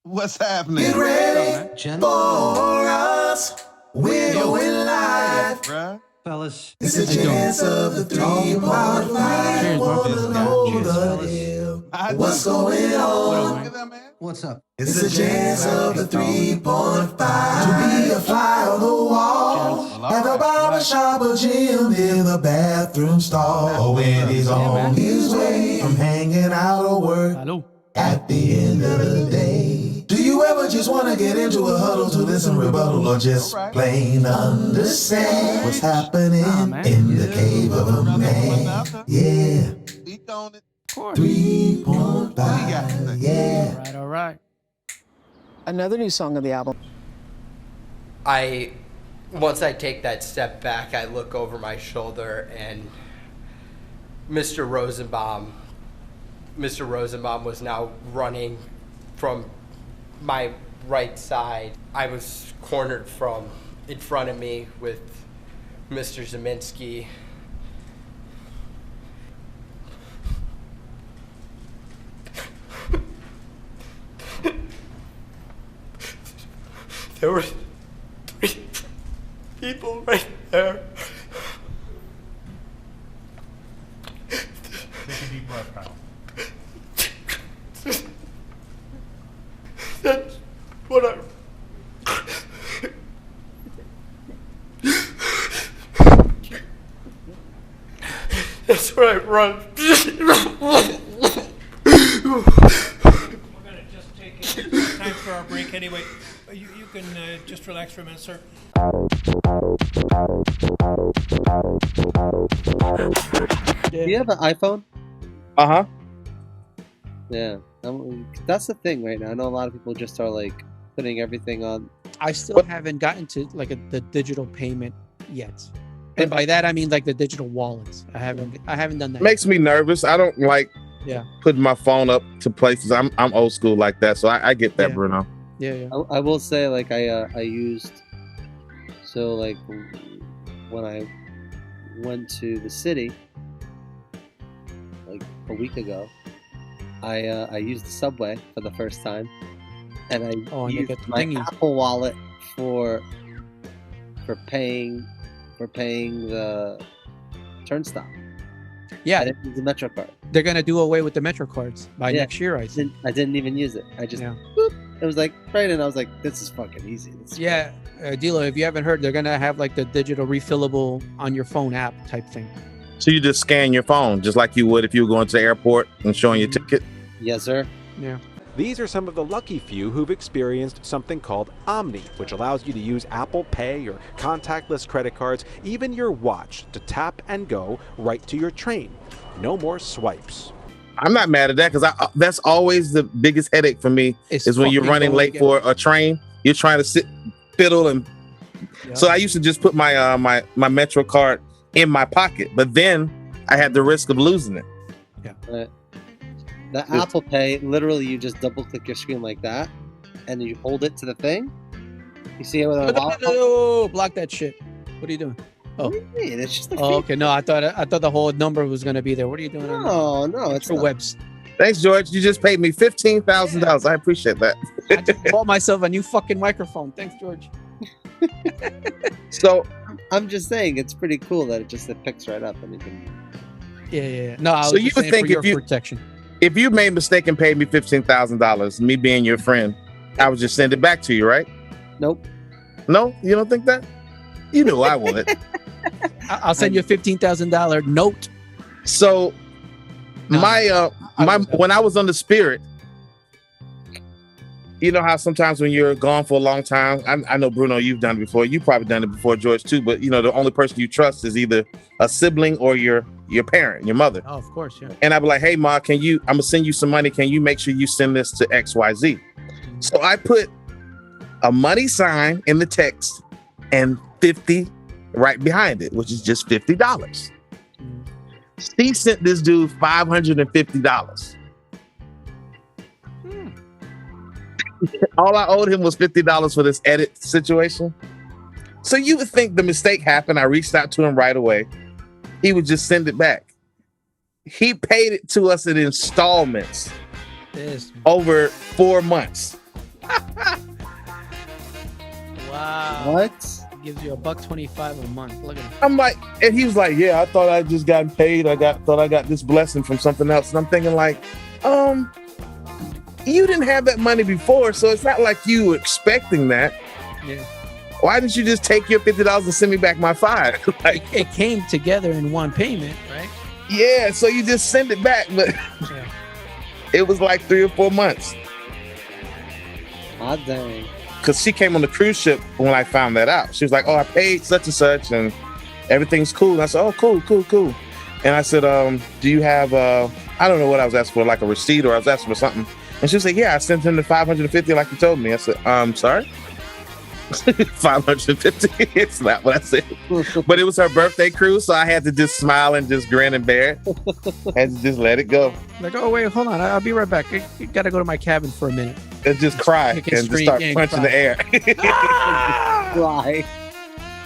What's happening? Get ready Gents, for us. We're going live. Bruh. fellas. It's a chance of the 3.5. Cheers, Wanna know the deal. What's going on? Look at that, man. What's up? It's a chance of the 3.5 to be a fly on the wall. At the barber shop or gym in the bathroom stall. Or when he's on his way from hanging out or work. Hello. At the end of the day, do you ever just want to get into a huddle to listen rebuttal or just plain understand what's happening in the cave of a man? Yeah. Speak on it. 3.5. Yeah. All right. Another new song on the album. Once I take that step back, I look over my shoulder and Mr. Rosenbaum was now running from my right side. I was cornered from in front of me with Mr. Zeminski. There were 3 people right there. Take a deep breath, pal. That's what That's what I run. We're gonna just take time for our break anyway. You can just relax for a minute, sir. Do you have an iPhone? Uh-huh. Yeah. That's the thing right now. I know a lot of people just are like putting everything on. I still haven't gotten to like the digital payment yet, and by that I mean like the digital wallets. I haven't done that. Makes me nervous. I don't like putting my phone up to places. I'm old school like that, so I get that, Bruno. Yeah. I will say like I used, so like when I went to the city like a week ago, I used the subway for the first time, and I used my Apple Wallet for paying the turnstile. Yeah, I didn't use the Metro card. They're gonna do away with the Metro cards by next year. I think. I didn't even use it. I just boop, it was like right, and I was like, this is fucking easy. Dilo, if you haven't heard, they're gonna have like the digital refillable on your phone app type thing. So you just scan your phone just like you would if you were going to the airport and showing your ticket? Yes, sir. Yeah. These are some of the lucky few who've experienced something called Omni, which allows you to use Apple Pay or contactless credit cards, even your watch, to tap and go right to your train. No more swipes. I'm not mad at that because that's always the biggest headache for me is when you're running late for a train. You're trying to sit, fiddle, and so I used to just put my my Metro card in my pocket, but then I had the risk of losing it. Yeah. The Apple Pay, literally, you just double click your screen like that, and you hold it to the thing. You see it with a wallet? No, block that shit. What are you doing? Oh, it's just okay. No, I thought the whole number was gonna be there. What are you doing? No, it's for webs. Thanks, George. You just paid me $15,000. I appreciate that. I just bought myself a new fucking microphone. Thanks, George. So I'm just saying, it's pretty cool that it picks right up and you can. Yeah. No, I was so you would think if you protection. If you made a mistake and paid me $15,000, me being your friend, I would just send it back to you, right? Nope. No, you don't think that? You know I would. I'll send you a $15,000 note. So when I was on the Spirit, you know how sometimes when you're gone for a long time, I know Bruno, you've done it before. You've probably done it before, George, too. But you know, the only person you trust is either a sibling or your parent, your mother. Oh, of course, yeah. And I'd be like, hey, Ma, I'm gonna send you some money. Can you make sure you send this to XYZ? So I put a money sign in the text and 50 right behind it, which is just $50. She sent this dude $550. All I owed him was $50 for this edit situation. So you would think the mistake happened. I reached out to him right away. He would just send it back. He paid it to us in installments over 4 months. Wow. What? Gives you $1.25 a month. Look at it. I'm like, and he was like, yeah, I thought I just got paid. Thought I got this blessing from something else. And I'm thinking like, you didn't have that money before, so it's not like you were expecting that. Yeah. Why didn't you just take your $50 and send me back my $5? Like, It came together in one payment, right? yeah, so you just send it back, but Yeah. it was like 3 or 4 months. Ah, dang. Because she came on the cruise ship when I found that out. She was like, oh, I paid such and such and everything's cool. And I said, oh, cool. And I said, do you have, I don't know what I was asking for, like a receipt, or I was asking for something. And she was like, yeah, I sent him the $550 like you told me. I said, sorry? $550? It's not what I said. But it was her birthday cruise, so I had to just smile and just grin and bear it. Had to just let it go. Like, oh, wait, hold on. I'll be right back. I got to go to my cabin for a minute. And just cry and just start punching the air. Why?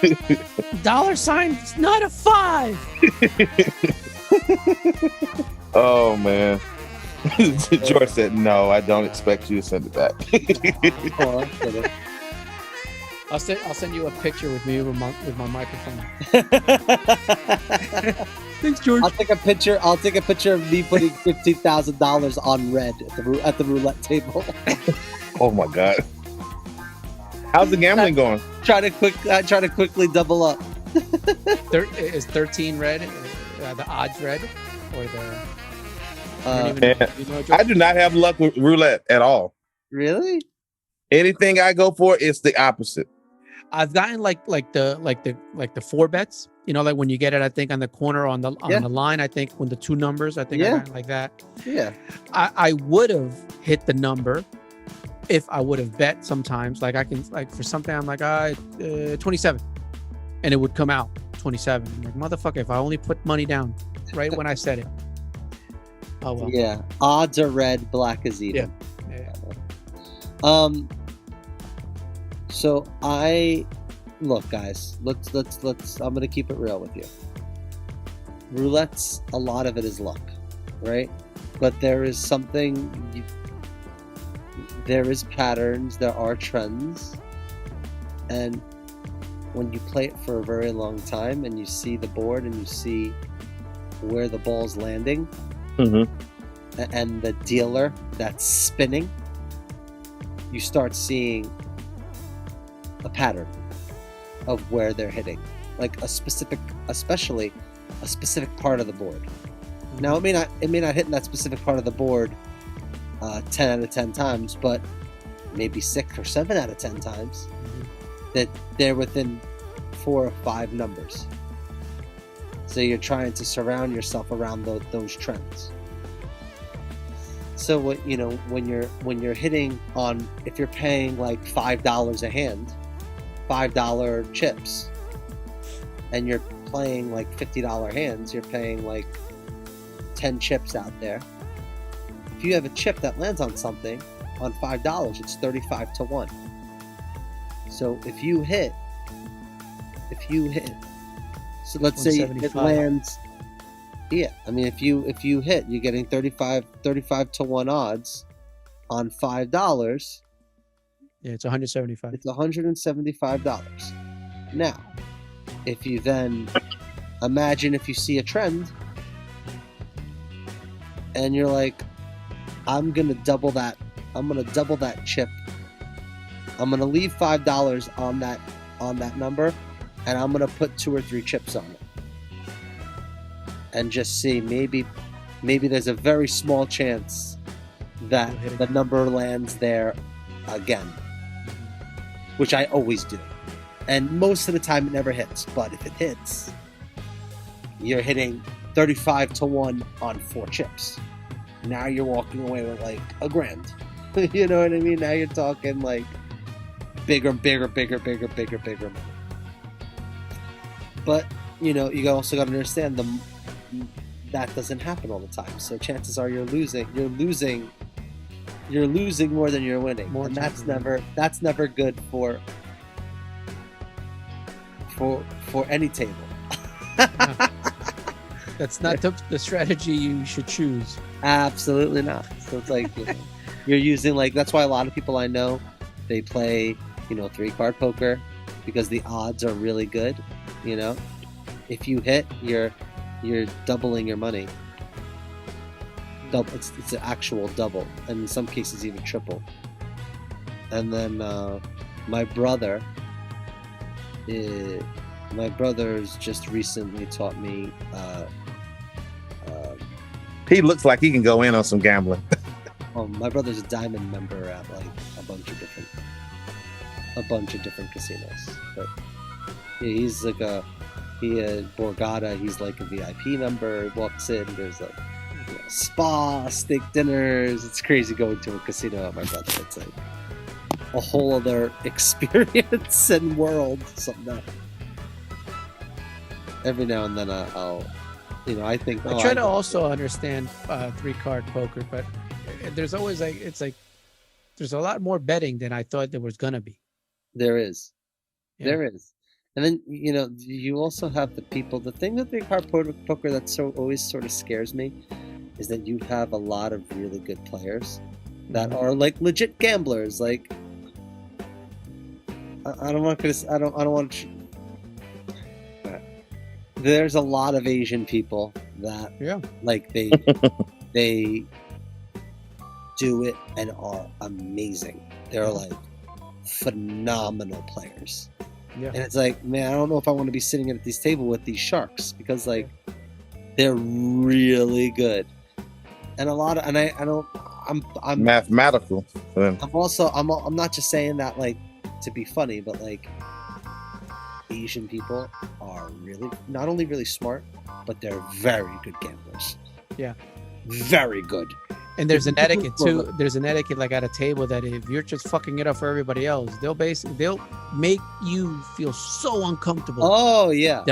$, it's not a 5. Oh, man. George said, no, I don't expect you to send it back. Oh, I get it. I'll send you a picture with me with my microphone. Thanks, George. I'll take a picture of me putting $15,000 on red at the roulette table. Oh my God. How's the gambling going? Try to quickly double up. Is 13 red? The odds red, or the? I do not have luck with roulette at all. Really? Anything I go for, it's the opposite. I've gotten like the 4 bets. You know, like when you get it, I think on the corner on the line. I think when the 2 numbers, I think I got it like that. Yeah. I would have hit the number if I would have bet sometimes. Like I can, like for something, I'm like 27, and it would come out 27. I'm like, motherfucker, if I only put money down right when I said it. Oh well. Yeah. Odds are red, black is even. Yeah. So look, guys, let's I'm gonna keep it real with you. Roulette's, a lot of it is luck, right? But there is there is patterns, there are trends, and when you play it for a very long time and you see the board and you see where the ball's landing, and the dealer that's spinning, you start seeing a pattern of where they're hitting, like especially a specific part of the board. Now it may not hit in that specific part of the board 10 out of 10 times, but maybe 6 or 7 out of 10 times that they're within 4 or 5 numbers. So you're trying to surround yourself around those trends. So what, you know, when you're hitting on, if you're paying like $5 a hand, $5 chips, and you're playing like $50 hands, you're paying like 10 chips out there. If you have a chip that lands on something on $5, it's 35 to 1. So if you hit, so let's say it lands. Yeah, I mean, if you hit, you're getting 35 to 1 odds on $5. Yeah, it's $175. It's $175. Now, if you then imagine if you see a trend and you're like, I'm gonna double that chip. I'm gonna leave $5 on that number, and I'm gonna put 2 or 3 chips on it. And just see, maybe there's a very small chance that the number lands there again, which I always do. And most of the time it never hits, but if it hits, you're hitting 35 to 1 on 4 chips. Now you're walking away with like $1,000. You know what I mean? Now you're talking like bigger money. But, you know, you also got to understand that doesn't happen all the time. So chances are you're losing more than you're winning. And that's never good for any table. That's not the strategy you should choose. Absolutely not. So it's like, you're using, like, that's why a lot of people I know, they play, 3-card poker, because the odds are really good. If you hit, you're doubling your money. It's an actual double, and in some cases even triple. And then my brother's just recently taught me. He looks like he can go in on some gambling. My brother's a diamond member at like a bunch of different casinos. But yeah, he's like Borgata. He's like a VIP member. He walks in. There's like spa, steak dinners. It's crazy going to a casino at my brother. It's like a whole other experience and world. Something that every now and then I'll I think I try to also understand 3-card poker, but there's always there's a lot more betting than I thought there was gonna be. There is. Yeah. There is. And then, you also have the people. The thing with 3-card poker that always sort of scares me is that you have a lot of really good players that are like legit gamblers. Like, I don't want to. There's a lot of Asian people that, like, they do it and are amazing. They're like phenomenal players. Yeah. And it's like, man, I don't know if I want to be sitting at this table with these sharks, because like they're really good. And a lot of, and I'm mathematical. I'm not just saying that like to be funny, but like Asian people are really not only really smart, but they're very good gamblers. Yeah. Very good. And there's an etiquette too. There's an etiquette like at a table that if you're just fucking it up for everybody else, they'll make you feel so uncomfortable. Oh yeah.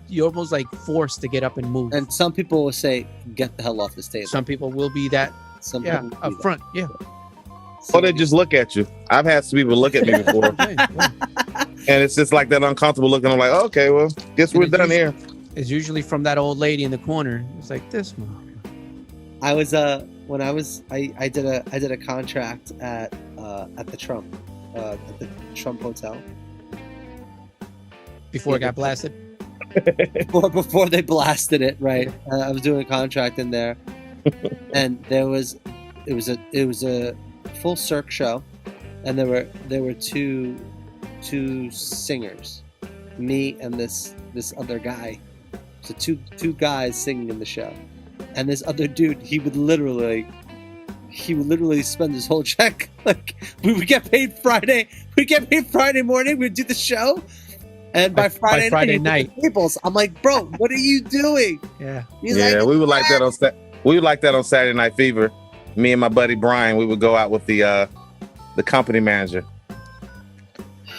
You're almost like forced to get up and move. And some people will say, "Get the hell off this table." Some people will be that. Some people up front. Yeah. Or they just look at you. I've had some people look at me before, and it's just like that uncomfortable looking. I'm like, okay, well, guess we're done here. It's usually from that old lady in the corner. It's like this one. I was I did a contract at the Trump Hotel before it got blasted. before they blasted it, right? I was doing a contract in there, and it was a full Cirque show, and there were two singers, me and this other guy, so two guys singing in the show. And this other dude, he would literally spend his whole check. Like, we would get paid Friday. We'd get paid Friday morning. We'd do the show. And by Friday night. Tables. I'm like, bro, what are you doing? Yeah. He's like, we would like that on Saturday Night Fever. Me and my buddy Brian, we would go out with the company manager.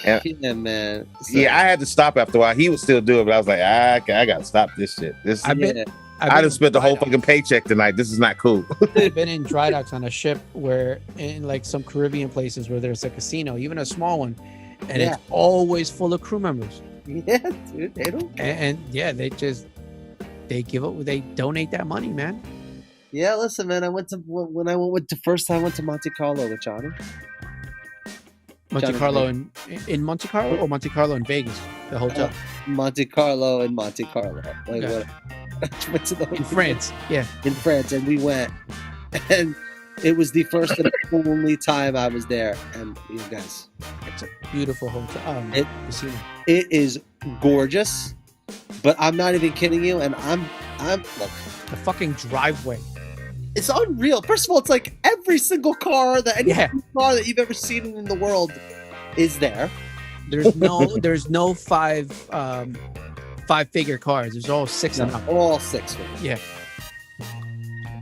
And, yeah, man. So, I had to stop after a while. He would still do it, but I was like, I got to stop this shit. I just spent the whole fucking paycheck tonight. This is not cool. I've been in dry docks on a ship where in like some Caribbean places where there's a casino, even a small one, and it's always full of crew members. Yeah, dude, they don't. And they donate that money, man. Yeah, listen, man. When I went to Monte Carlo with Johnny. Monte Carlo in Monte Carlo or Monte Carlo in Vegas, the hotel. Monte Carlo in Monte Carlo. Like what? Went to in France, in France, and we went, and it was the first and only time I was there. And you guys, it's a beautiful hotel. Casino. It is gorgeous, but I'm not even kidding you. And I'm look, the fucking driveway. It's unreal. First of all, it's like every single car car that you've ever seen in the world is there. There's no five-figure cars. There's all six and up. All 6 figures. Yeah.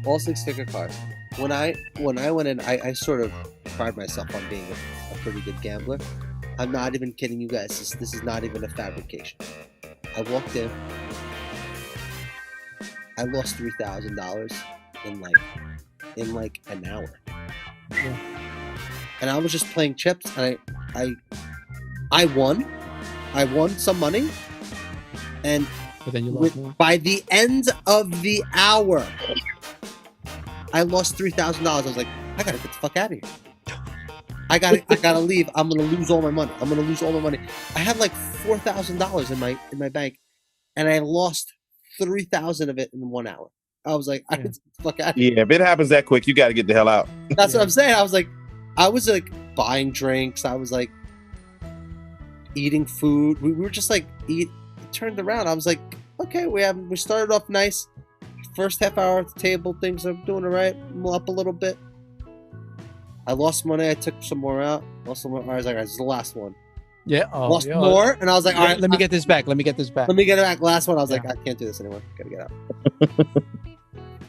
All 6-figure cars. When I went in, I sort of pride myself on being a pretty good gambler. I'm not even kidding you guys. This is not even a fabrication. I walked in. I lost $3,000 in like an hour. Yeah. And I was just playing chips, and I won. I won some money. And but then you lost more. By the end of the hour, I lost $3,000. I was like, I gotta get the fuck out of here. I gotta leave. I'm gonna lose all my money. I had like $4,000 in my bank, and I lost 3,000 of it in 1 hour. I was like, I could fuck out. Yeah, if it happens that quick, you got to get the hell out. That's what I'm saying. I was like buying drinks. I was like eating food. We were just like It turned around. I was like, okay, we started off nice. First half hour at the table, things are doing all right. I'm up a little bit. I lost money. I took some more out. Lost some more. I was like, all right, this is the last one. Yeah. Lost more, and I was like, all right, let me get this back. Let me get it back. Last one, I was like, I can't do this anymore. Gotta get out.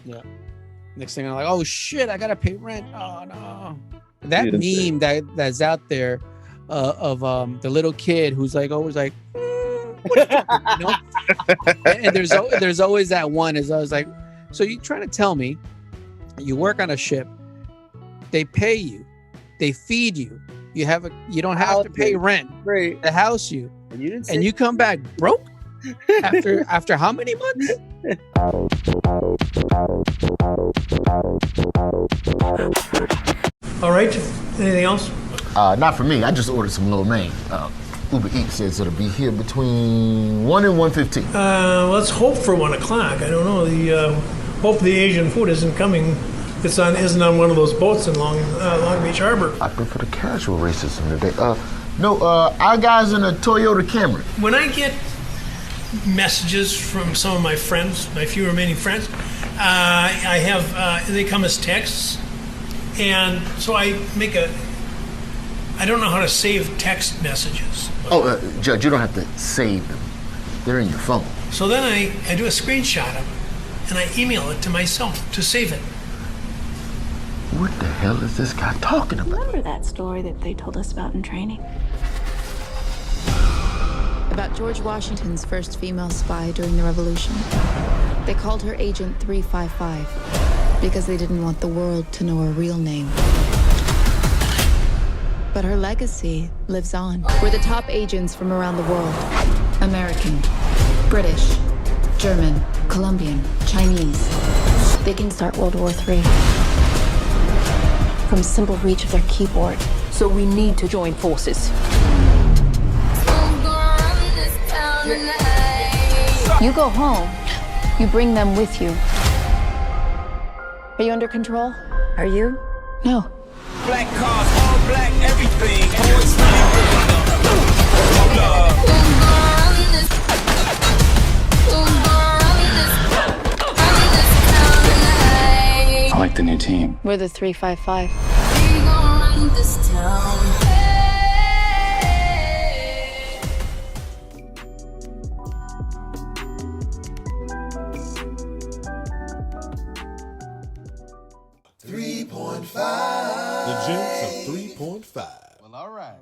Yeah. Next thing I'm like, oh shit, I gotta pay rent. Oh no. That meme that's out there of the little kid who's like always like, what are you doing? You know? And there's always that one. Is I was like, so you trying to tell me you work on a ship, they pay you, they feed you, you don't have to pay rent, right? They house you, and you come back broke after how many months? All right. Anything else? Not for me. I just ordered some lo mein. Uber Eats says it'll be here between 1 and 1:15. Let's hope for 1 o'clock. I don't know. Hope the Asian food isn't coming. Isn't on one of those boats in Long Beach Harbor. I prefer the casual racism today. Our guy's in a Toyota Camry. When I get messages from some of my friends, my few remaining friends, they come as texts, and so I don't know how to save text messages. Judge, you don't have to save them. They're in your phone. So then I do a screenshot of it, and I email it to myself to save it. What the hell is this guy talking about? Remember that story that they told us about in training? About George Washington's first female spy during the Revolution. They called her Agent 355 because they didn't want the world to know her real name. But her legacy lives on. We're the top agents from around the world. American, British, German, Colombian, Chinese. They can start World War III from simple reach of their keyboard. So we need to join forces. You go home, you bring them with you. Are you under control? Are you? No. Black cars, all black, everything. I like the new team. We're the 355. The Gents of 3.5. Well, all right.